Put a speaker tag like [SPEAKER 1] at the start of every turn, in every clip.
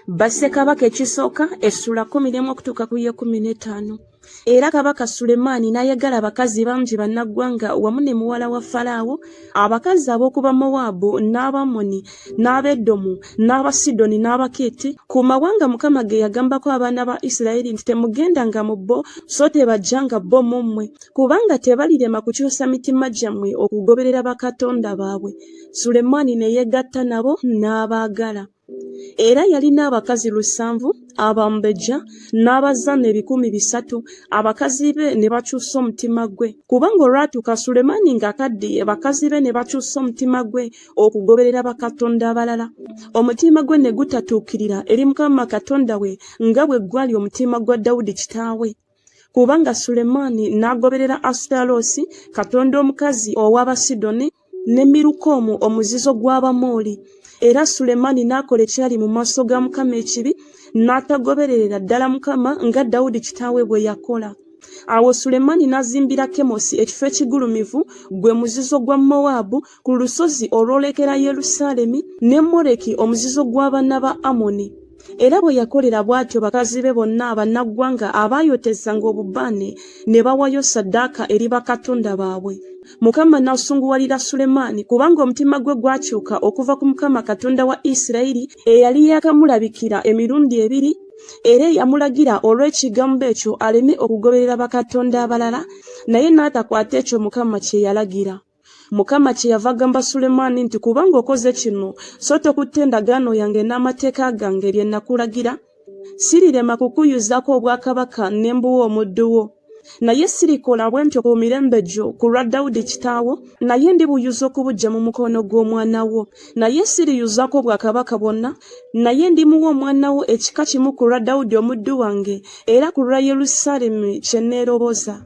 [SPEAKER 1] Bassekabaka ekisooka essula 11 okutuuka ku 15. Era kabaka Sulemaani n'ayagala abakazi bangi bannaggwanga wamu ne muwala wa Falaawo, abakazi ab'okuba Mowaabu n'Abamoni n'Abedomu n'Abasidoni n'Abakiiti, ku mawanga Mukama ge yagambako abaana ba Isirayiri nti temugendanga mu bo so tebajjanga bo mu mmwe, kubanga tebalirema kukyusa mitima gyammwe okugoberera bakatonda baabwe. Sulemaani ne yegatta nabo n'abaagala. Era yalina abakazi 700, abambejja n'abazana 300, abakazi be ne bakyusa omutima gwe. Kubanga olwatuuka Sulemaani ng'akaddiye, bakazi be ne bakyusa omutima gwe okugoberera bakatonda abalala. Omutima gwe ne gutatuukirira eri Mukama Katonda we nga bwe gwali omutima gwa Dawudi kitaawe. Kubanga Sulemaani n'agoberera Asutaloosi, katonda omukazi ow'Abasidoni, ne Mirukomu omuzizo gw'Abamooli. Era Sulemaani n'akola ekyali mu maaso ga Mukama ekibi, n'atagoberera ddala Mukama nga Dawudi kitaawe bwe yakola. Awo Sulemaani n'azimbira Kemosi ekifo ekigulumivu, gwe muzizo gwa Mowaabu, ku lusozi olwolekera Yerusaalemi, ne Moleki omuzizo gw'abaana ba Amoni. Era bwe yakolera bw'atyo bakazi be bonna abannaggwanga abaayotezanga obubaane ne bawaayo ssaddaaka eri bakatonda baabwe. Mukama n'asunguwalira Sulemaani kubanga omutima gwe gwakyuka okuva ku Mukama Katonda wa Isirayiri eyali yakamulabikira emirundi 2, era yamulagira olw'ekigambo ekyo aleme okugoberera bakatonda abalala, naye n'atakwata ekyo Mukama kye yalagira. Mukama kyeyava agamba Sulemaani nti kubanga okoze kino so tokutte endagaano yange n'amateeka gange bye nakulagira, sirirema kukuyuzako obwakabaka ne mbuwa omuddu wo. Naye sirikola bwe ntyo ku mirembe gyo ku lwa Dawudi kitaawo, naye ndibuyuza okubuggya mu mukono gw'omwana wo. Naye siriyuzako bwakabaka bwonna, naye ndimuwa omwana wo ekika kimu ku lwa Dawudi omuddu wange, era ku lwa Yerusaalemi kye neeroboza.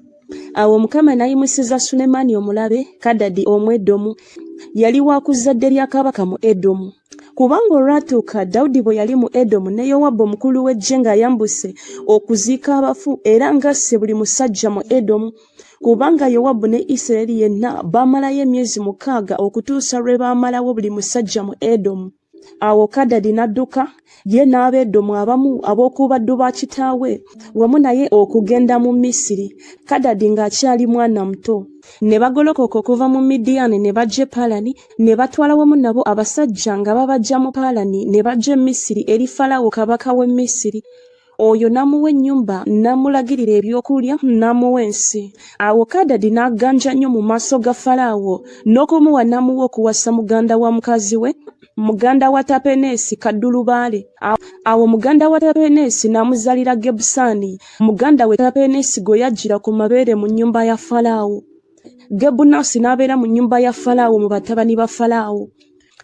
[SPEAKER 1] Awo Mukama n'ayimusiza Sulemaani omulabe, Kadadi Omwedomu. Yali wa ku zzadde lya kabaka mu Edomu. Kubanga olwatuuka Dawudi bwe yali mu Edomu ne Yowaabu omukulu w'eggye ng'ayambuse okuziika abafu era ng'asse buli musajja mu Edomu. Kubanga Yowaabu ne Isirayiri yenna baamalayo emyezi 6 okutuusa lwe baamalawo buli musajja mu Edomu. Awo Kadadi n'adduka, ye n'Abedomu abamu ab'okubaddu ba kitaawe, wamu naye okugenda mu Misiri, Kadadi ng'akyali mwana muto. Ne bagolokoka okuva mu Midiyaani ne bajja e Palani, ne batwala wamu nabo abasajja nga babajja mu Palani ne bajja e Misiri eri Falaawo kabaka w'e Misiri. Oyo n'amuwa ennyumba, n'amulagirira ebyokulya, n'amuwa ensi. Awo Kadadi n'aganja nnyo mu maaso ga Falaawo, n'okumuwa n'amuwa okuwasa muganda wa mukazi we, muganda wa Tapeneesi Kaddulubaale. Awo muganda wa Tapeneesi n'amuzaalira Gebusaani, muganda we Tapeneesi gwe yajjira ku mabeere mu nnyumba ya Falaawo. Gebunaasi n'abeera mu nnyumba ya Falaawo mu batabani ba Falaawo.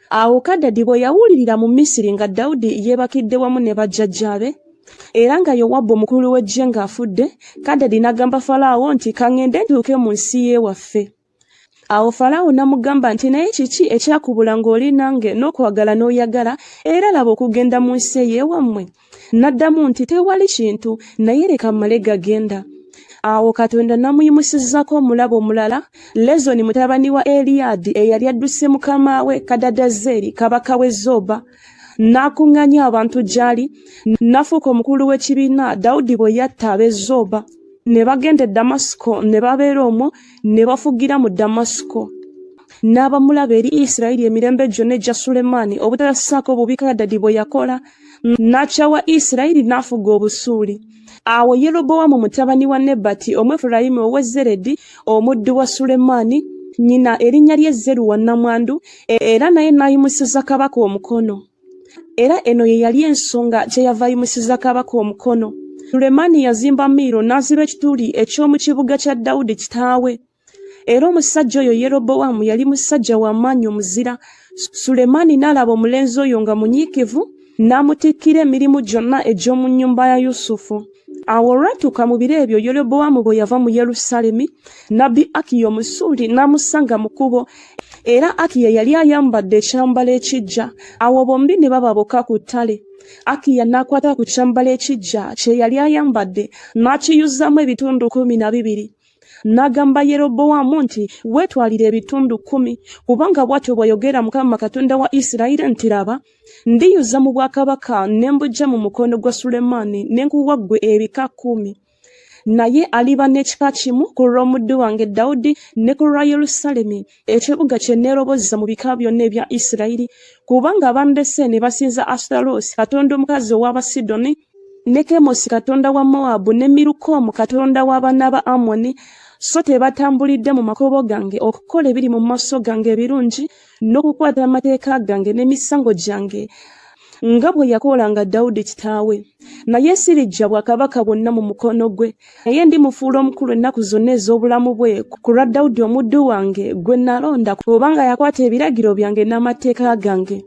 [SPEAKER 1] Awo Kadadi bwe yawulirira mu Misiri nga Dawudi yeebakidde wamu ne bajjajjaabe, era nga Yowaabu omukulu w'eggye ng'afudde, Kadadi n'agamba Falaawo nti kaŋŋende ntuuke mu nsi y'ewaffe. Awo Falaawo n'amugamba nti naye kiki ekyakubula ng'oli nange n'okwagala n'oyagala, era laba okugenda mu nsi ey'ewammwe? N'addamu nti tewali kintu, naye leka mmale gagenda. Awo Katonda n'amuyimusizzaako omulabo omulala, Lezoni mutabani wa Eriyadi eyali adduse mukama we Kadadazeeri kabaka w'e Zoba. N'akuŋŋanya abantu gy'ali, n'afuuka omukulu w'ekibiina Dawudi bwe yatta ab'e Zoba. Ne bagenda e Damasiko ne babeera omwo, ne bafugira mu Damasiko. N'abamulaba eri Isirayiri emirembe gyonna egya Sulemaani obutasaako bubi Kadadi bwe yakola, n'akyawa Isirayiri n'afuga obusuuli. Awo Yerobowaamu mutabani wa Nebati Omwefulayimu ow'e Zeredi, omuddu wa Sulemaani, nnyina erinnya lye Zeruwa nnamwandu, era naye n'ayimusiza kabaka omukono. Era eno ye yali ensonga kyeyava ayimusiza kabaka omukono. Sulemaani yazimba Miiro n'aziba ekituli eky'omu kibuga kya Dawudi kitaawe. Era omusajja oyo Yerobowaamu yali musajja w'amaanyi omuzira. Sulemaani n'alaba omulenzi oyo nga munyiikivu, n'amutikkira emirimu gyonna egy'omu nnyumba ya Yusufu. Awo olwatuuka mu biro ebyo Yerobowaamu bwe yava mu Yerusaalemi, nnabbi Akiya Omusuuli n'amusanga mu kkubo, era Akiya yali ayambadde ekyambalo ekiggya. Awo bombi ne baba bokka ku ttale. Akiya n'akwata ku kyambalo ekiggya kye yali ayambadde n'akiyuzzaamu ebitundu 12. n'agamba Yerobowaamu nti weetwalire ebitundu 10 kubanga bw'atyo bw'ayogera Mukama Katonda wa Isirayiri nti laba ndiyuza mu bwakabaka ne mbuggya mu mukono gwa Sulemaani ne nkuwa ggwe ebika 10 naye aliba n'ekika kimu ku lw'omuddu wange Dawudi ne ku lwa Yerusaalemi ekibuga kye neerobozza mu bika byonna ebya Isirayiri kubanga bandese ne basinza Asutarosi katonda omukazi ow'Abasidoni ne Kemosi katonda wa Mowabu ne Mirukomu katonda w'abaana ba Amoni so tebatambulidde mu makubo gange okukola ebiri mu maaso gange ebirungi n'okukwata amateeka gange n'emisango gyange nga bwe yakolanga Dawudi kitaawe naye sirijja bwakabaka bwonna mu mukono gwe naye ndimufuula omukulu ennaku zonna ez'obulamu bwe ku lwa Dawudi omuddu wange gwe nalonda kubanga yakwata ebiragiro byange n'amateeka gange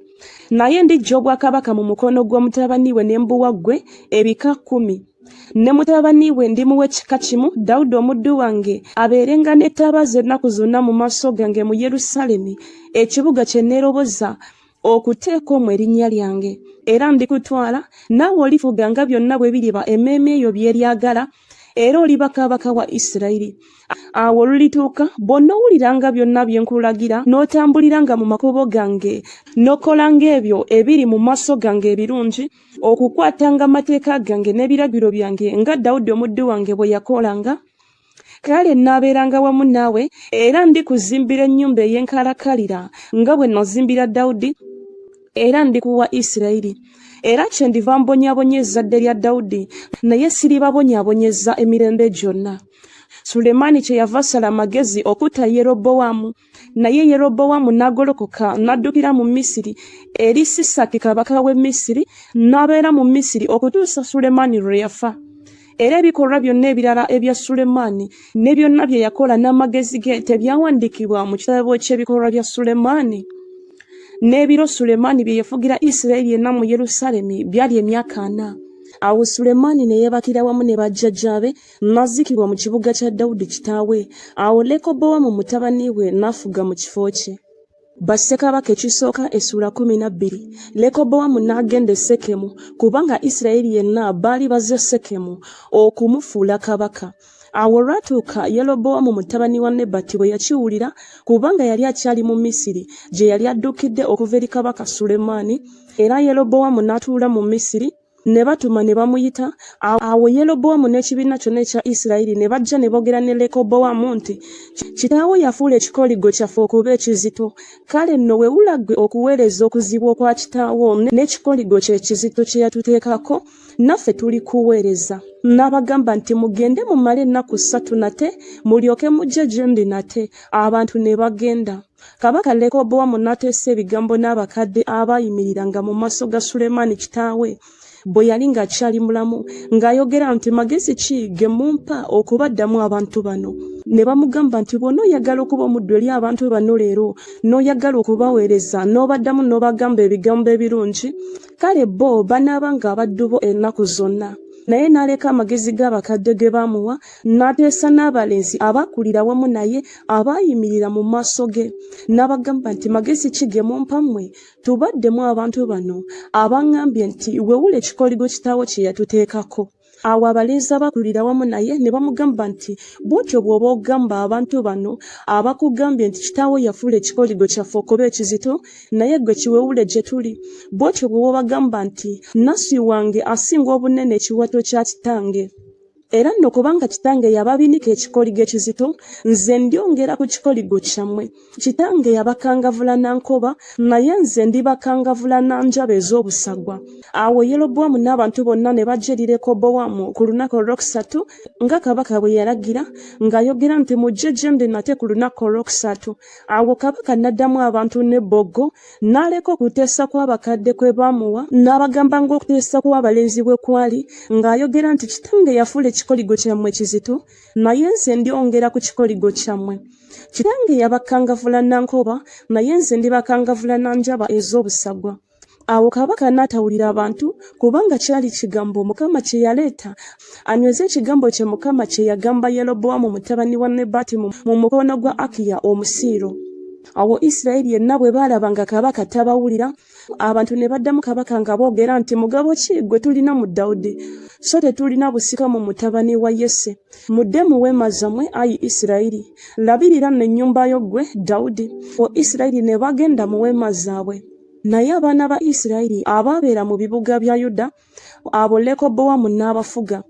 [SPEAKER 1] naye ndiggya obwakabaka mu mukono gw'omutabani we ne mbuwa ggwe ebika 10 ne mutabani we ndimuwa ekika kimu Dawudi omuddu wange abeerenga n'ettabaaza ennaku zonna mu maaso gange mu Yerusaalemi ekibuga kye neeroboza okuteeka omwo erinnya lyange era ndikutwala naawe olifuganga byonna bwe biriba emmeeme eyo byeryagala era oliba kabaka wa Isirayiri awo olulituuka bonna owuliranga byonna bye nkulagira n'otambuliranga mu makubo gange n'okolanga ebyo ebiri mu maaso gange ebirungi okukwatanga amateeka gange n'ebiragiro byange nga Dawudi omuddu wange bwe yakolanga kale naabeeranga wamu naawe era ndikuzimbira ennyumba ey'enkalakalira nga bwe nazimbira Dawudi era ndikuwa Isirayiri era kyendiva mbonyabonya ezzadde lya Dawudi naye siribabonyabonyeza emirembe gyonna. Sulemaani kyeyava asala amagezi okutta Yerobowaamu naye Yerobowaamu n'agolokoka n'addukira mu Misiri eri Sisaki kabaka w'e Misiri n'abeera mu Misiri okutuusa Sulemaani lwe yafa. Era ebikolwa byonna ebirala ebya Sulemaani ne byonna bye yakola n'amagezi ge tebyawandiikibwa mu kitabo ky'ebikolwa bya Sulemaani. N'ebiro Sulemaani bye yafugira Isirayiri yenna mu Yerusaalemi byali emyaka 4. Awo Sulemaani ne yeebakira wamu ne bajjajjaabe n'aziikibwa mu kibuga kya Dawudi kitaawe. Awo Lekobowaamu mutabani we n'afuga mu kifo kye. Bassekabaka ekisooka essula 12. Lekobowaamu n'agenda e Sekemu kubanga Isirayiri yenna baali bazze Sekemu okumufuula kabaka. Awo olwatuuka Yerobowaamu mutabani wa Nebati bwe yakiwulira kubanga yali akyali mu Misiri gye yali addukidde okuva eri kabaka Sulemaani era Yerobowaamu n'atuula mu Misiri ne batuma ne bamuyita. Awo Yerobowaamu n'ekibiina kyonna ekya Isirayiri ne bajja ne boogera ne Lekobowaamu nti kitaawo yafuula ekikoligo kyaffe okuba ekizito kale nno weewulagwe okuweereza okuzibwa kwa kitaawo n'ekikoligo kye ekizito kye yatuteekako naffe tuli kuweereza. N'abagamba nti mugende mumale ennaku 3 nate mulyoke mujje gye ndi nate. Abantu ne bagenda. Kabaka Lekobowaamu n'ateesa ebigambo n'abakadde abaayimiriranga mu maaso ga Sulemaani kitaawe bwe yali ng'akyali mulamu ng'ayogera nti magezi ki ge mumpa okubaddamu abantu bano. Ne bamugamba nti bw'onooyagala okuba omuddu eri abantu bano leero n'oyagala okubaweereza n'obaddamu n'obagamba ebigambo ebirungi kale bo banaaba ng'abaddu bo ennaku zonna. Naye n'aleka amagezi g'abakadde ge baamuwa n'ateesa n'abalenzi abaakulira wamu naye abaayimirira mu maaso ge n'abagamba nti magezi ki ge mumpa mmwe tubaddemu abantu bano abaŋŋambye nti weewule ekikoligo kitaawo kye yatuteekako. Awo abalenzi abaakulira wamu naye ne bamugamba nti bw'otyo bw'oba ogamba abantu bano abakugambye nti kitaawo yafuula ekikoligo kyaffe okuba ekizito naye gwe kiweewule gye tuli bw'otyo bw'oba obagamba nti nasswi wange asinga obunene ekiwato kya kitange. Era nno kubanga kitange yababinika ekikoligo ekizito nze ndyongera ku kikoligo kyammwe. Kitange yabakangavula na nkoba naye nze ndibakangavula na njaba ez'obusagwa. Awo Yerobowaamu n'abantu bonna ne bajja eri Lekobowaamu ku lunaku olwokusatu nga kabaka bwe yalagira ng'ayogera nti mujje gye ndi nate ku lunaku olwokusatu. Awo kabaka n'addamu abantu n'ebbogo n'aleka okuteesa kw'abakadde kwe baamuwa n'abagamba ng'okuteesa kw'abalenzi bwe kwali ng'ayogera nti kitange yafuula ekikoligo kyammwe ekizito naye nze ndyongera ku kikoligo kyammwe. Kitange yabakangavula na nkoba naye nze ndibakangavula na njaba ez'obusagwa. Awo kabaka n'atawulira abantu kubanga kyali kigambo Mukama kye yaleeta anyweze ekigambo kye Mukama kye yagamba Yerobowaamu mutabani wa Nebati mu mukono gwa Akiya Omusiiro. Awo Isirayiri yenna bwe baalaba nga kabaka tabawulira, abantu ne baddamu kabaka nga boogera nti mugabo ki gwe tulina mu Dawudi, so tetulina busika mu mutabani wa Yese. Mudde mu weema zammwe, ayi Isirayiri, labirira n'ennyumba yo ggwe Dawudi. Isirayiri ne bagenda mu weema zaabwe. Naye abaana ba Isirayiri abaabeera mu bibuga bya Yuda, abo Lekobowamu n'abafuga.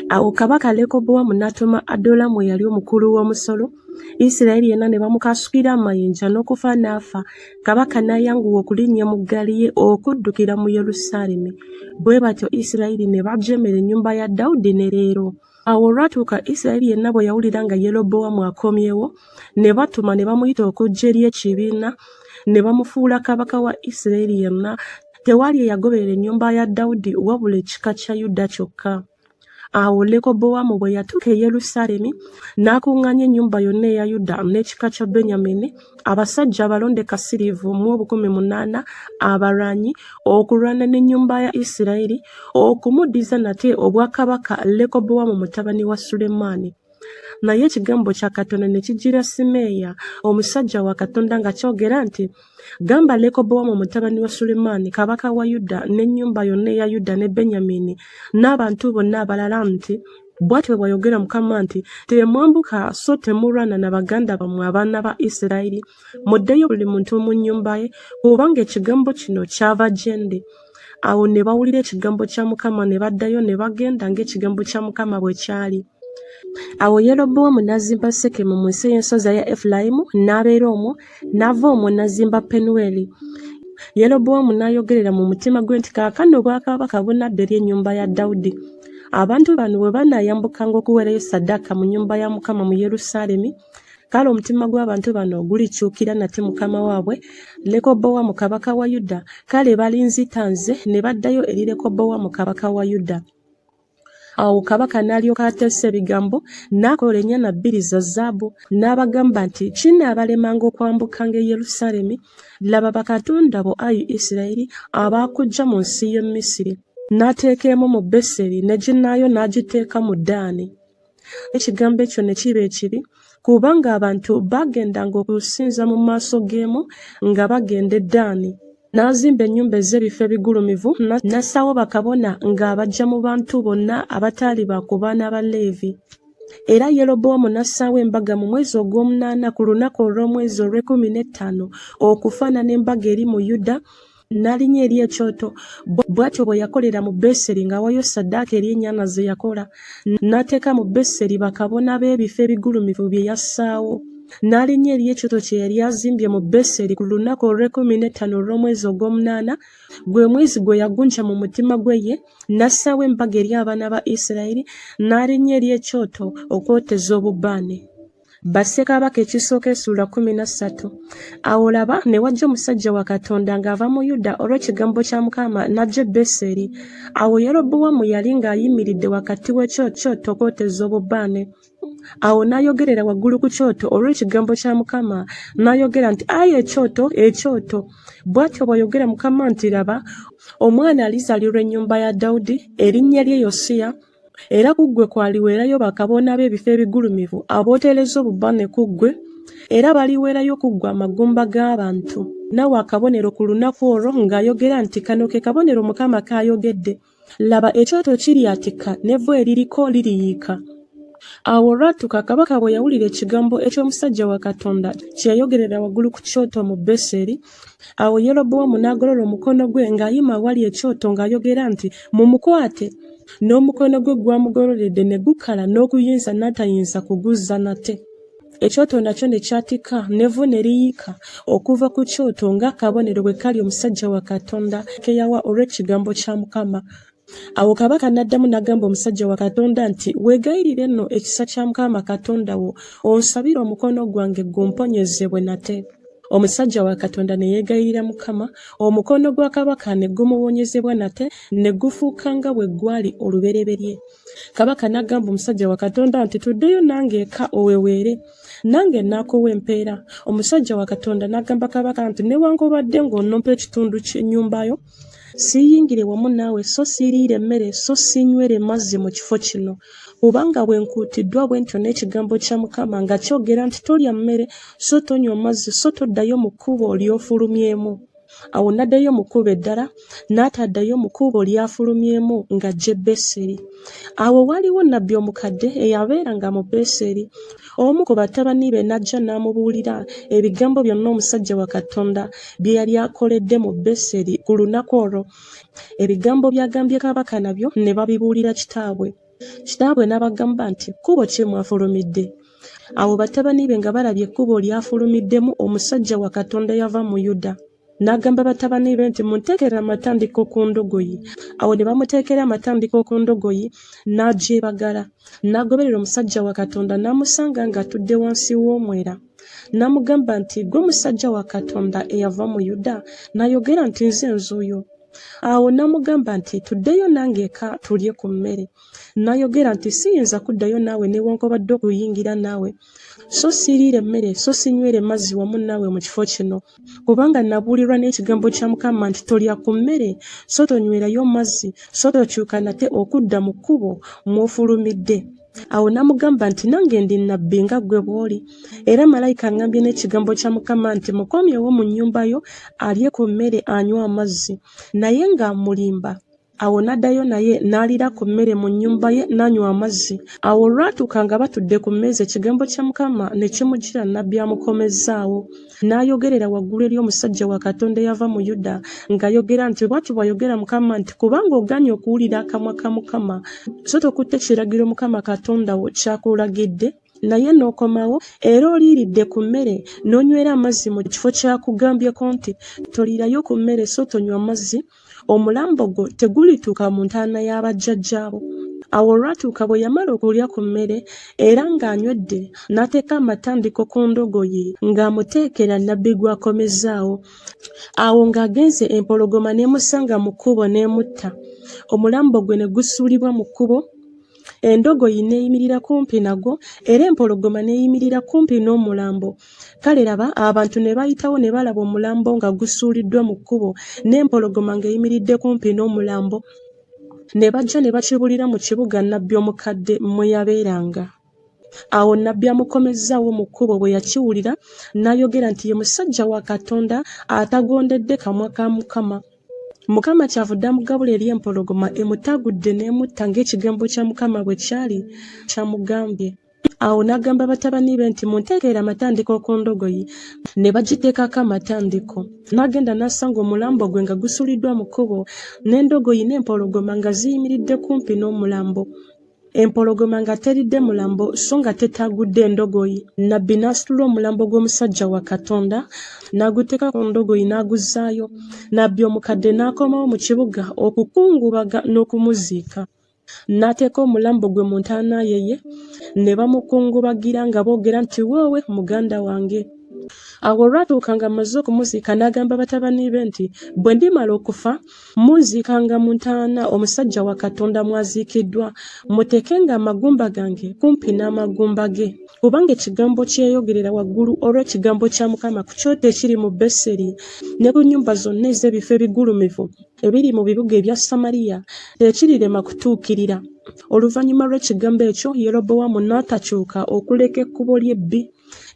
[SPEAKER 1] Awo kabaka Lekobowamu n'atuma Adolamu eyali omukulu w'omusolo. Isirayiri yenna ne bamukasukira amayinja n'okufa n'afa. Kabaka n'ayanguwa okulinnya mu ggaali ye okuddukira mu Yerusaalemi. Bwe batyo Isirayiri ne bajeemera ennyumba ya Dawudi ne leero. Awo olwatuuka Isirayiri yenna bwe yawulira nga Yerobowamu akomyewo, ne batuma ne bamuyita okujja eri ekibiina, ne bamufuula kabaka wa Isirayiri yenna. Tewali eyagoberera ennyumba ya Dawudi wabula ekika kya Yuda kyokka. Awo Lekobowamu bwe yatuuka e Yerusaalemi n'akuŋŋaanya ennyumba yonna eya Yuda n'ekika kya Benyamini, abasajja abalonde kasiriivu mu 800 abalwanyi okulwana n'ennyumba ya Isirayiri okumuddiza nate obwakabaka Lekobowamu mutabani wa Sulemaani. Naye ekigambo kya Katonda ne kijjira Simeeya omusajja wa Katonda nga kyogera nti, gamba Lekobowamu mutabani wa Sulemaani kabaka wa Yuda n'ennyumba yonna eya Yuda ne Benyamini n'abantu bonna abalala nti, bw'atyo bw'ayogera Mukama nti, temwambuka so temulwana na baganda bammwe abaana ba Isirayiri, muddeyo buli muntu mu nnyumba ye, kubanga ekigambo kino kyava gye ndi. Awo ne bawulira ekigambo kya Mukama ne baddayo ne bagenda ng'ekigambo kya Mukama bwe kyali. Awo Yerobowamu n'azimba Sekemu mu nsi y'ensozi ya Efulayimu, n'abeera omwo, n'ava omwo n'azimba Penuweri. Yerobowamu n'ayogerera mu mutima gwe nti kaakano obwakabaka bunadda eri ennyumba ya Dawudi. Abantu bano bwe banaayambukanga okuweerayo ssaddaaka mu nnyumba ya Mukama mu Yerusaalemi, kale omutima gw'abantu bano gulikyukira nate mukama waabwe Lekobowamu kabaka wa Yuda, kale balinzita nze ne baddayo eri Lekobowamu kabaka wa Yuda. Awo kabaka n'alyoka ateesa ebigambo, n'akola ennyana 2 za zaabu, n'abagamba nti kinaabalemanga okwambukanga e Yerusaalemi, laba bakatonda bo ayi Isirayiri abaakujja mu nsi y'e Misiri. N'ateeka emu mu Beseri ne ginnaayo n'agiteeka mu Ddaani. Ekigambo ekyo ne kiba ekibi, kubanga abantu bagendanga okusinza mu maaso g'emu nga bagenda e Ddaani. N'azimba ennyumba ez'ebifo ebigulumivu, n'assaawo bakabona ng'abajja mu bantu bonna abataali ba ku baana ba Leevi. Era Yerobowamu n'assaawo embaga mu mwezi ogw'omunaana ku lunaku olw'omwezi olw'15 okufaanana embaga eri mu Yuda, n'alinnya eri ekyoto. Bw'atyo bwe yakolera mu Beseri ng'awaayo ssaddaaka eri ennyana ze yakola. N'ateeka mu Beseri bakabona b'ebifo ebigulumivu bye yassaawo. N'alinnya eri ekyoto kye yali azimbye mu Beseri ku lunaku olw'15 olw'omwezi ogw'omunaana, gwe mwezi gwe yagunja mu mutima gwe ye, n'assaawo embaga eri abaana ba Isirayiri, n'alinnya eri ekyoto okwoteza obubaane. Bassekabaka ekisooka Essula 13. Awo laba ne wajja omusajja wa Katonda ng'ava mu Yuda olw'ekigambo kya Mukama n'ajja e Beseri. Awo Yerobowamu yali ng'ayimiridde wakati w'ekyoto okwoteza obubaane. Awo n'ayogerera waggulu ku kyoto olw'ekigambo kya Mukama, n'ayogera nti, ayi ekyoto, ekyoto, bw'atyo bw'ayogera Mukama nti, laba, omwana alizaalirwa ennyumba ya Dawudi, erinnya lye Yosiya, era ku ggwe kwaliweerayo bakabona b'ebifo ebigulumivu abootereza obubaane ku ggwe, era baliweerayo ku ggwe amagumba g'abantu. Naawe akabonero ku lunaku olwo ng'ayogera nti, kano ke kabonero Mukama k'ayogedde. Laba ekyoto kiryatika n'evvu eririko liriyiika. Awo olwatuuka kabaka bwe yawulira ekigambo eky'omusajja wa Katonda kye yayogerera waggulu ku kyoto mu Beseri, awo Yerobowamu n'agolola omukono gwe ng'ayima awali ekyoto ng'ayogera nti, mumukwate. N'omukono gwe gwamugololedde ne gukala n'okuyinza n'atayinza kuguzza nate. Ekyoto nakyo ne kyatika n'evvu ne liyiika okuva ku kyoto ng'akabonero bwe kali omusajja wa Katonda ke yawa olw'ekigambo kya Mukama. Awo kabaka n'addamu n'agamba omusajja wa Katonda nti, weegayirire nno ekisa kya Mukama Katonda wo, onsabire omukono gwange gumponyezebwe nate. Omusajja wa Katonda ne yeegayirira Mukama, omukono gwa kabaka ne gumuwonyezebwa nate, ne gufuuka nga bwe gwali olubereberye. Kabaka n'agamba omusajja wa Katonda nti, tuddeyo nange eka oweweere, nange naakowa empeera. Omusajja wa Katonda n'agamba kabaka nti, newankubadde ng'onompa ekitundu ky'ennyumba yo, siyingire wamu naawe so siriire emmere so sinywere mazzi mu kifo kino kubanga bwe nkuutiddwa bwe ntyo n'ekigambo kya Mukama nga kyogera nti tolya mmere so tonywa mazzi so toddayo mu kkubo ly'ofulumyemu. Awo n'addayo mu kkubo eddala n'ataddayo mu kkubo ly'afulumyemu ng'ajja e Beseri. Awo waliwo nnabbi omukadde eyabeeranga mu Beseri. Omu ku batabani be n'ajja n'amubuulira ebigambo byonna omusajja wa Katonda bye yali akoledde mu Beseri ku lunaku olwo. Ebigambo by'agambye kabaka nabyo ne babibuulira kitaabwe. Kitaabwe n'abagamba nti kkubo ki mwafulumidde? Awo batabani be nga balabye ekkubo lyafulumiddemu omusajja wa Katonda yava mu Yuda. N'agamba batabani be nti munteekere amatandiko ku ndogoyi. Awo ne bamuteekera amatandiko ku ndogoyi n'agyebagala. N'agoberera omusajja wa Katonda n'amusanga ng'atudde wansi w'omwera. N'amugamba nti gwe musajja wa Katonda eyava mu Yuda? N'ayogera nti nze nzuuyo. Awo n'amugamba nti tuddeyo nange eka tulye ku mmere. N'ayogera nti siyinza kuddayo naawe newankubadde okuyingira naawe. So siriire emmere so sinywere mazzi wamu naawe mu kifo kino. Kubanga nabuulirwa n'ekigambo kya Mukama nti tolya ku mmere so tonywerayo mazzi so tokyuka nate okudda mu kkubo mw'ofulumidde. Awo n'amugamba nti nange ndi nnabbi nga ggwe bw'oli. Era malayika aŋŋambye n'ekigambo kya Mukama nti mukomyewo mu nnyumba yo alye ku mmere anywe amazzi. Naye ng'amulimba. Awo n'addayo naye n'alira ku mmere mu nnyumba ye n'anywa amazzi. Awo olwatuuka nga batudde ku mmeeza ekigambo kya Mukama ne kimujjira nnabbi amukomezzaawo. N'ayogerera waggulu eri omusajja wa Katonda eyava mu Yuda ng'ayogera nti bw'ati bw'ayogera Mukama nti kubanga ogaanye okuwulira akamwa ka Mukama so tokutte kiragiro Mukama Katonda wo kyakulagidde naye n'okomawo era oliiridde ku mmere n'onywera amazzi mu kifo kyakugambyeko nti toliirayo ku mmere so tonywa mazzi, omulambo gwo tegulituuka mu ntaana y'abajjajjaabo. Awo olwatuuka bwe yamala okulya ku mmere era ng'anywedde n'ateeka amatandiko ku ndogoyi ng'amuteekera nnabbi gw'akomezzaawo. Awo ng'agenze empologoma n'emusanga mu kkubo n'emutta. Omulambo gwe ne gusuulibwa mu kkubo. Endogoyi n'eyimirira kumpi nagwo era empologoma n'eyimirira kumpi n'omulambo. Kale laba abantu ne bayitawo ne balaba omulambo nga gusuuliddwa mu kkubo n'empologoma ng'eyimiridde kumpi n'omulambo. Ne bajja ne bakibulira mu kibuga nnabbi omukadde mwe yabeeranga. Awo nnabbi amukomezzaawo mu kkubo bwe yakiwulira n'ayogera nti ye musajja wa Katonda atagondedde kamwa ka Mukama. Mukama kyavudde amugabula eri empologoma emutagudde n'emutta ng'ekigambo kya Mukama bwe kyali kyamugambye. Awo n'agamba batabani be nti munteekere amatandiko ku ndogoyi. Ne bagiteekako amatandiko. N'agenda n'asanga omulambo gwe nga gusuuliddwa mu kkubo n'endogoyi n'empologoma nga ziyimiridde kumpi n'omulambo. Empologoma nga teridde mulambo so nga tetagudde endogoyi. Nnabbi n'asitula omulambo gw'omusajja wa Katonda n'aguteeka ku ndogoyi n'aguzzaayo. Nnabbi omukadde n'akomawo mu kibuga okukungubaga n'okumuziika. N'ateeka omulambo gwe mu ntaana ye ne bamukungubagira nga boogera nti woowe muganda wange. Awo olwatuuka nga amaze okumuziika n'agamba batabani be nti bwe ndimala okufa munziikanga mu ntaana omusajja wa Katonda mwaziikiddwa, muteekenga amagumba gange kumpi n'amagumba ge. Kubanga ekigambo kyeyogerera waggulu olw'ekigambo kya Mukama ku kyoto ekiri mu Beseri ne ku nnyumba zonna ez'ebifo ebigulumivu ebiri mu bibuga ebya Samaliya tekirirema kutuukirira. Oluvannyuma lw'ekigambo ekyo Yerobowaamu n'atakyuka okuleka ekkubo ly'ebbi,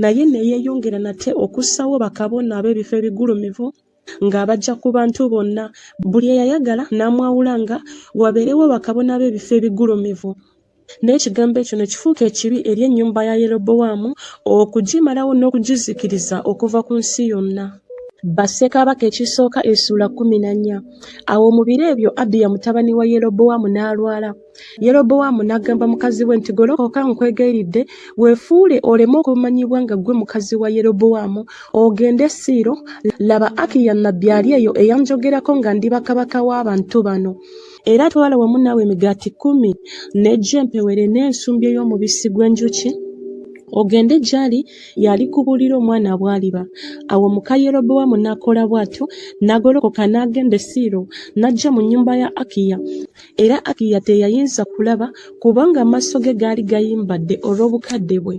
[SPEAKER 1] naye ne yeeyongera nate okussawo bakabona ab'ebifo ebigulumivu ng'abajja ku bantu bonna. Buli eyayagala n'amwawulanga wabeerewo bakabona ab'ebifo ebigulumivu. N'ekigambo ekyo ne kifuuka ekibi eri ennyumba ya Yerobowaamu okugimalawo n'okugizikiriza okuva ku nsi yonna. Bassekabaka ekisooka essula 14. Awo mu biro ebyo Abiya mutabani wa Yerobowaamu n'alwala. Yerobowaamu n'agamba mukazi we nti golokoka nkwegayiridde weefuule oleme okumanyibwa nga ggwe mukazi wa Yerobowaamu, ogende e Siiro. Laba Akiya nnabbi ali eyo eyanjogerako nga ndi bakabaka w'abantu bano. Era twala wamu naawe emigaati 10 n'ejjempewere n'ensumbi ey'omubisi gw'enjuki ogende gy'ali yali kubuulira omwana bw'aliba. Awo muka Yerobowamu n'akola bw'atyo, n'agolokoka n'agenda e Siiro, n'ajja mu nnyumba ya Akiya. Era Akiya teyayinza kulaba kubanga amaaso ge gaali gayimbadde olw'obukadde bwe.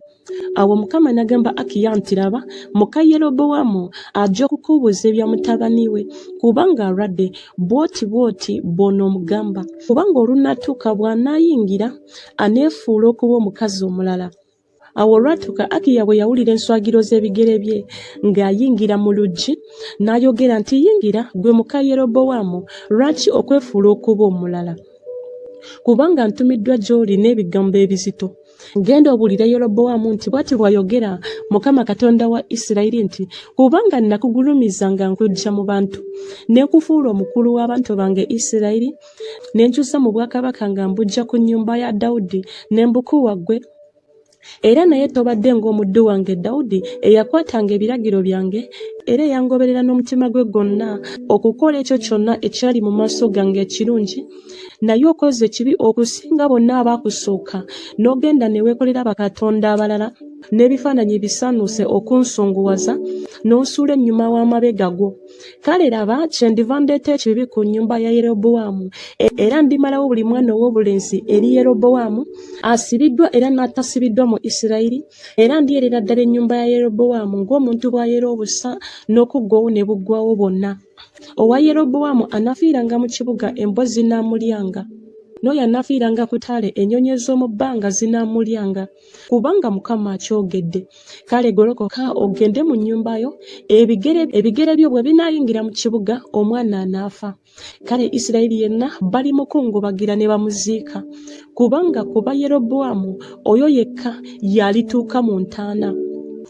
[SPEAKER 1] Awo Mukama n'agamba Akiya nti, laba, muka Yerobowamu ajja okukubuuza ebya mutabani we, kubanga alwadde, bw'oti bw'onoomugamba. Kubanga olunaatuuka bw'anaayingira, aneefuula okuba omukazi omulala. Awo olwatuuka Akiya bwe yawulira enswagiro z'ebigere bye ng'ayingira mu luggi, n'ayogera nti, yingira, gwe muka Yerobowamu, lwaki okwefuula okuba omulala? Kubanga ntumiddwa gy'oli n'ebigambo ebizito. Genda obuulire Yerobowamu nti bw'ati bw'ayogera Mukama Katonda wa Isirayiri nti, kubanga nakugulumiza nga nkuggya mu bantu, ne nkufuula omukulu w'abantu bange Isirayiri, ne nkyusa mu bwakabaka nga mbuggya ku nnyumba ya Dawudi, ne mbukuwa ggwe. Era naye tobadde ng'omuddu wange Dawudi eyakwatanga ebiragiro byange era eyangoberera n'omutima gwe gwonna okukola ekyo kyonna ekyali mu maaso gange ekirungi, naye okoze ekibi okusinga bonna abaakusooka, n'ogenda ne weekolera bakatonda abalala n'ebifaananyi bisaanuuse okunsunguwaza, n'osuula ennyuma w'amabega go. Kale laba, kyendiva ndeeta ekibi ku nnyumba ya Yerobowamu, era ndimalawo buli mwana ow'obulenzi eri Yerobowamu asibiddwa era n'atasibiddwa mu Isirayiri, era ndyerera ddala ennyumba ya Yerobowamu ng'omuntu bw'ayera obusa n'okuggwawo ne buggwawo bwonna. Owa Yerobowamu anafiiranga mu kibuga, embwa zinaamulyanga. N'oyo anafiiranga ku ttaale, ennyonyi ez'omu bbanga zinaamulyanga. Kubanga Mukama akyogedde. Kale golokoka ogende mu nnyumba yo, ebigere byo bwe binaayingira mu kibuga, omwana anaafa. Kale Isirayiri yenna balimukungubagira ne bamuziika. Kubanga kuba Yerobowamu oyo yekka yalituuka mu ntaana.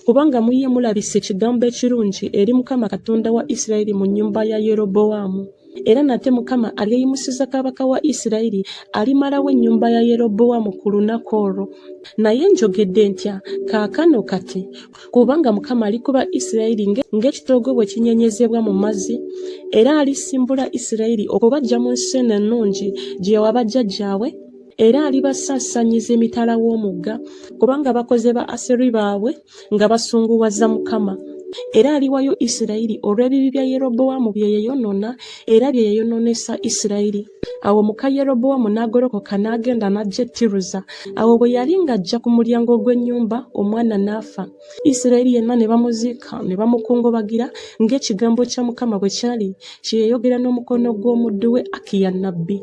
[SPEAKER 1] Kubanga muye mulabise ekigambo ekirungi eri Mukama Katonda wa Isirayiri mu nnyumba ya Yerobowamu. Era nate Mukama aliyimusiza kabaka wa Isirayiri alimalawo ennyumba ya Yerobowamu ku lunaku olwo. Naye njogedde ntya kaakano kati, kubanga Mukama alikuba Isirayiri ng'ekitoogo bwe kinyenyezebwa mu mazzi, era alisimbula Isirayiri okubaggya mu nsi eno ennungi gye yawa bajjajjaabwe, era alibasaasaanyiza emitala w'omugga, kubanga bakoze ba Aseri baabwe nga basunguwaza Mukama. Era aliwayo Isirayiri olw'ebibi bya Yerobowamu bye yayonoona era bye yayonoonesa Isirayiri. Awo muka Yerobowamu n'agolokoka n'agenda n'ajja e Tiruza. Awo bwe yali ng'ajja ku mulyango gw'ennyumba, omwana n'afa. Isirayiri yenna ne bamuziika ne bamukungubagira ng'ekigambo kya Mukama bwe kyali kye yayogera n'omukono gw'omuddu we Akiya nnabbi.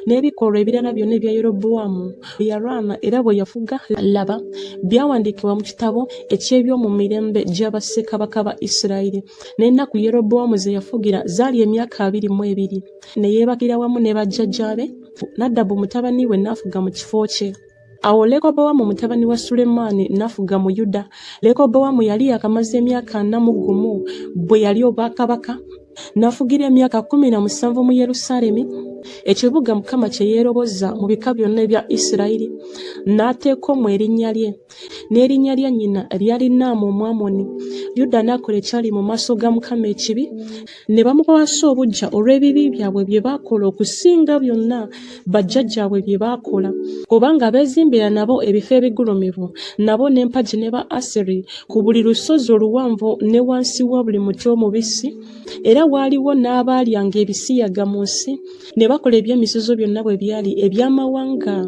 [SPEAKER 1] N'ebikolwa ebirala byonna ebya Yerobowamu bye yalwana era bwe yafuga, laba, byawandiikibwa mu kitabo eky'ebyomumirembe gya bassekabaka ba Isirayiri. N'ennaku Yerobowamu ze yafugira zaali emyaka 22. Ne yeebakira wamu ne bajjajjaabe, Nadabu mutabani we n'afuga mu kifo kye. Awo Lekobowamu mutabani wa Sulemaani n'afuga mu Yuda. Lekobowamu yali yakamaze emyaka 41 bwe yali obwakabaka, n'afugira emyaka 17 mu Yerusaalemi, ekibuga Mukama kye yeeroboza mu bika byonna ebya Isirayiri, n'ateeka omwo erinnya lye. N'erinnya lya nnyina lyali Naama Omwamoni. Yuda n'akola ekyali mu maaso ga Mukama ekibi, ne bamukwasa obuggya olw'ebibi byabwe bye baakola okusinga byonna bajjajjaabwe bye baakola, kubanga beezimbira nabo ebifo ebigulumivu, nabo n'empagi ne ba Aseri ku buli lusozi oluwanvu ne wansi wa buli muti omubisi. Era waaliwo n'abaalyanga ebisiyaga mu nsi, ne bakola eby'emizizo byonna bwe byali eby'amawanga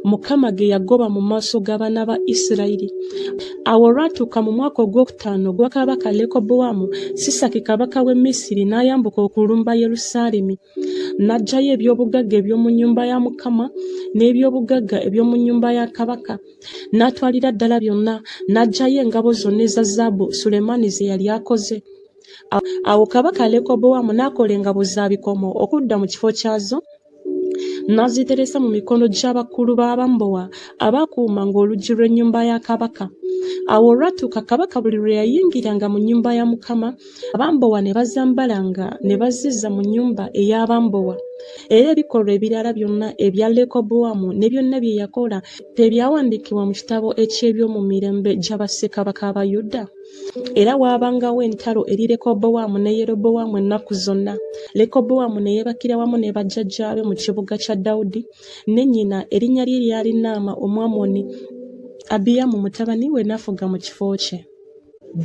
[SPEAKER 1] Mukama ge yagoba mu maaso g'abaana ba Isirayiri. Awo olwatuuka mu mwaka ogwokutaano gwa kabaka Lekobowamu, Sisaki kabaka w'e Misiri n'ayambuka okulumba Yerusaalemi. N'aggyayo eby'obugagga eby'omu nnyumba ya Mukama n'eby'obugagga eby'omu nnyumba ya kabaka, n'atwalira ddala byonna, n'aggyayo engabo zonna eza zaabu Sulemaani ze yali akoze. Awo kabaka Lekobowamu n'akola engabo za bikomo okudda mu kifo kyazo, n'aziteresa mu mikono gy'abakulu b'abambowa abaakuumanga oluggi lw'ennyumba ya kabaka. Awo olwatuuka kabaka buli lwe yayingiranga mu nnyumba ya Mukama, abambowa ne bazambalanga ne bazizza mu nnyumba ey'abambowa. Era ebikolwa ebirala byonna ebya Lekobowamu ne byonna bye yakola tebyawandiikibwa mu kitabo eky'ebyomumirembe gya bassekabaka ba Yuda? Era waabangawo entalo eri Lekobowamu ne Yerobowamu ennaku zonna. Lekobowamu ne yeebakira wamu ne bajjajjaabe mu kibuga kya Dawudi, ne nnyina erinnya lye lyali Naama Omwamoni. Abiyamu mutabani we n'afuga mu kifo kye.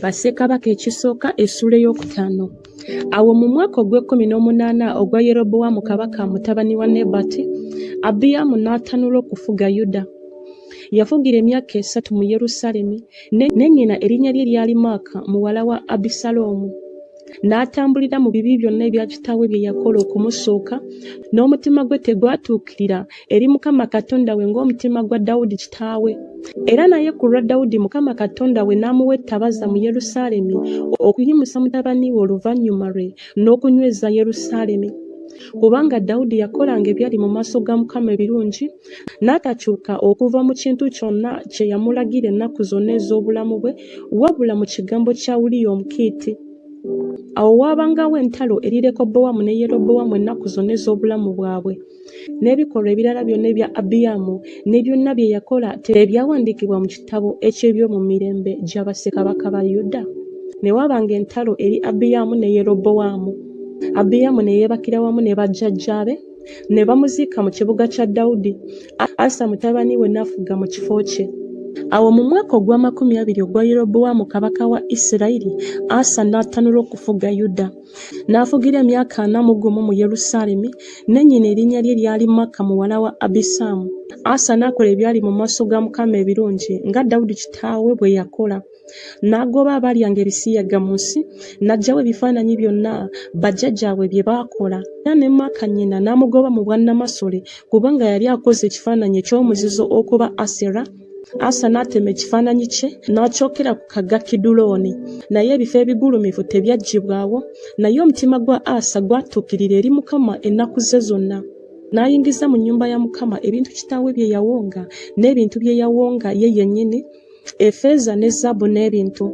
[SPEAKER 1] Bassekabaka ekisooka essula ey'okutaano. Awo mu mwaka ogw'18 ogwa Yerobowaamu kabaka mutabani wa Nebati, Abiyamu n'atanula okufuga Yuda. Yafugira emyaka 3 mu Yerusaalemi, ne nnyina erinnya lye lyali Maaka muwala wa Abisaloomu. N'atambulira mu bibi byonna ebya kitaawe bye yakola okumusooka, n'omutima gwe tegwatuukirira eri Mukama Katonda we ng'omutima gwa Dawudi kitaawe. Era naye ku lwa Dawudi Mukama Katonda we n'amuwa ettabaza mu Yerusaalemi okuyimusa mutabani we oluvannyuma lwe n'okunyweza Yerusaalemi. Kubanga Dawudi yakolanga ebyali mu maaso ga Mukama ebirungi, n'atakyuka okuva mu kintu kyonna kye yamulagira ennaku zonna ez'obulamu bwe, wabula mu kigambo kya Uliya Omukiiti. Awo waabangawo entalo eri Lekobowaamu ne Yerobowaamu ennaku zonna ez'obulamu bwabwe. N'ebikolwa ebirala byonna ebya Abiyamu ne byonna bye yakola tebyawandiikibwa mu kitabo eky'ebyomumirembe gya bassekabaka ba Yuda. Ne waabanga entalo eri Abiyamu ne Yerobowaamu. Abiyamu ne yeebakira wamu ne bajjajjaabe, ne bamuziika mu kibuga kya Dawudi. Asa mutabani we n'afuga mu kifo kye. Awo mu mwaka ogwa 20 ogwa Yerobowaamu kabaka wa Isirayiri, Asa n'atanula okufuga Yuda. N'afugira emyaka 41 mu Yerusaalemi, ne nnyina erinnya lye lyali Maaka muwala wa Abisaamu. Asa n'akola ebyali mu maaso ga Mukama ebirungi nga Dawudi kitaawe bwe yakola. N'agoba abalyanga ebisiyaga mu nsi, n'aggyawo ebifaananyi byonna bajjajjaabwe bye baakola. Era ne Maaka nnyina n'amugoba mu bwannamasole kubanga yali akoze ekifaananyi eky'omuzizo okuba Asera. Asa n'atema ekifaananyi kye n'akyokera ku kagga Kidulooni. Naye ebifo ebigulumivu tebyaggibwawo, naye omutima gwa Asa gwatuukirira eri Mukama ennaku ze zonna. N'ayingiza mu nnyumba ya Mukama ebintu kitaawe bye yawonga n'ebintu bye yawonga ye yennyini, effeeza ne zaabu n'ebintu.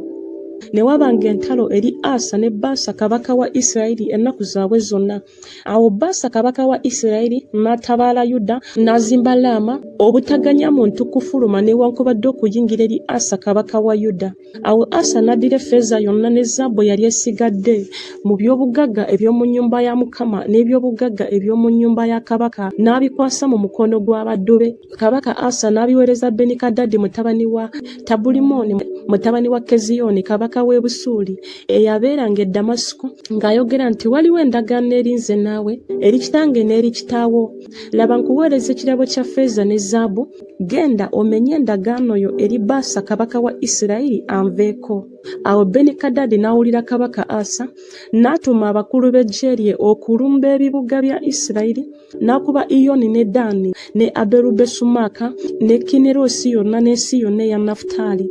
[SPEAKER 1] Ne wabanga entalo eri Asa ne Baasa kabaka wa Isirayiri ennaku zaabwe zonna. Awo Baasa kabaka wa Isirayiri n'atabaala Yuda, n'azimba Laama, obutaganya muntu kufuluma newankubadde okuyingira eri Asa kabaka wa Yuda. Awo Asa n'addira effeeza yonna ne zaabu yali esigadde mu by'obugagga eby'omu nnyumba ya Mukama n'eby'obugagga eby'omu nnyumba ya kabaka, n'abikwasa mu mukono gw'abaddu be. Kabaka Asa n'abiweereza Benikadadi mutabani wa Tabulimoni mutabani wa Keziyoni kabaka w'e Busuuli eyabeeranga e Damasiko, ng'ayogera nti waliwo endagaano eri nze naawe, eri kitange n'eri kitaawo. Laba nkuweereza ekirabo kya ffeeza ne zaabu, genda omenye endagaano yo eri Baasa kabaka wa Isirayiri anveeko. Awo Benikadadi n'awulira kabaka Asa, n'atuma abakulu b'eggye lye okulumba ebibuga bya Isirayiri, n'akuba Iyoni ne Ddaani ne Aberubesumaaka ne Kinerosi yonna n'ensi yonna eya Nafutaali.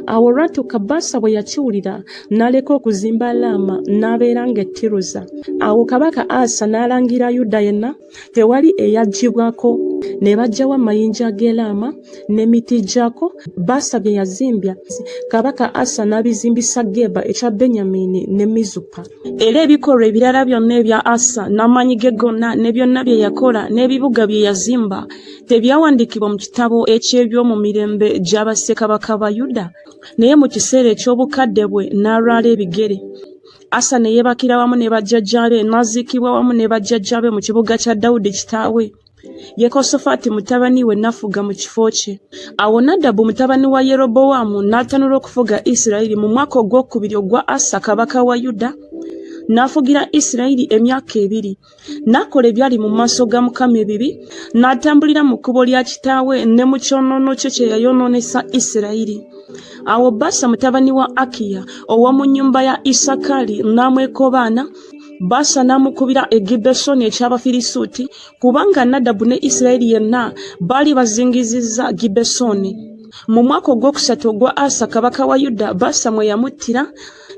[SPEAKER 1] Awo olwatuuka Baasa bwe yakiwulira n'aleka okuzimba Laama n'abeeranga e Tiruza. Awo kabaka Asa n'alangira Yuda yenna, tewali eyaggyibwako. Ne baggyawo amayinja g'e Laama n'emiti gyako Baasa bye yazimbya. Kabaka Asa n'abizimbisa Geba ekya Benyamini ne Mizupa. Era ebikolwa ebirala byonna ebya Asa n'amaanyi ge gonna ne byonna bye yakola n'ebibuga bye yazimba tebyawandiikibwa mu kitabo eky'ebyomumirembe gya bassekabaka ba Yuda. Naye mu kiseera eky'obukadde bwe n'alwala ebigere. Asa ne yeebakira wamu ne bajjajjaabe, n'aziikibwa wamu ne bajjajjaabe mu kibuga kya Dawudi kitaawe. Yekosafaati mutabani we n'afuga mu kifo kye. Awo Nadabu mutabani wa Yerobowaamu n'atanula okufuga Isirayiri mu mwaka ogwokubiri ogwa Asa kabaka wa Yuda. N'afugira Isirayiri emyaka 2. N'akola ebyali mu maaso ga Mukama ebibi, n'atambulira mu kkubo lya kitaawe ne mu kyonoono kye kye yayonoonesa Isirayiri. Awo Baasa mutabani wa Akiya ow'omu nnyumba ya Isakaali n'amwekobaana. Baasa n'amukubira e Gibesoni eky'Abafirisuuti, kubanga Nadabu ne Isirayiri yenna baali bazingizizza Gibesoni. Mu mwaka ogwokusatu ogwa Asa kabaka wa Yuda, Baasa mwe yamuttira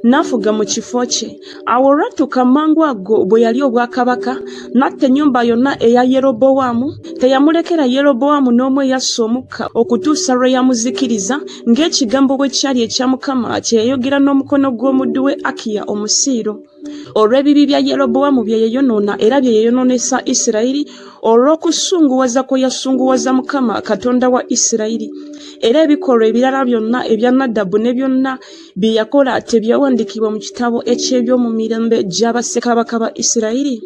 [SPEAKER 1] n'afuga mu kifo kye. Awo olwatuuka mangu ago bwe yali obwakabaka, n'atta ennyumba yonna eya Yerobowaamu. Teyamulekera Yerobowaamu n'omu eyassa omukka okutuusa lwe yamuzikiriza, ng'ekigambo bwe kyali ekya Mukama kye yayogera n'omukono gw'omuddu we Akiya Omusiiro. Olw'ebibi bya Yerobowaamu bye yayonoona era bye yayonoonesa Isirayiri, olw'okusunguwaza kwe yasunguwaza Mukama Katonda wa Isirayiri. Era ebikolwa ebirala byonna ebya Nadabu ne byonna bye yakola tebyawandiikibwa mu kitabo eky'ebyomumirembe gya bassekabaka ba Isirayiri.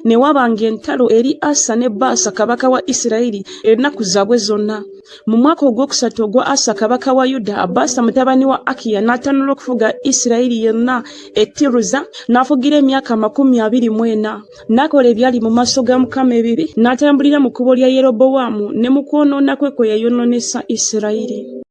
[SPEAKER 1] ne wabanga entalo eri Asa ne Baasa kabaka wa Isirayiri ennaku zaabwe zonna. Mu mwaka ogwokusatu ogwa Asa kabaka wa Yuda, Baasa mutabani wa Akiya n'atanula okufuga Isirayiri yonna e Tiruza, n'afugira emyaka 24. N'akola ebyali mu maaso ga Mukama ebibi, n'atambulira mu kkubo lya Yerobowaamu ne mu kwonoona kwe yayonoonesa Isirayiri.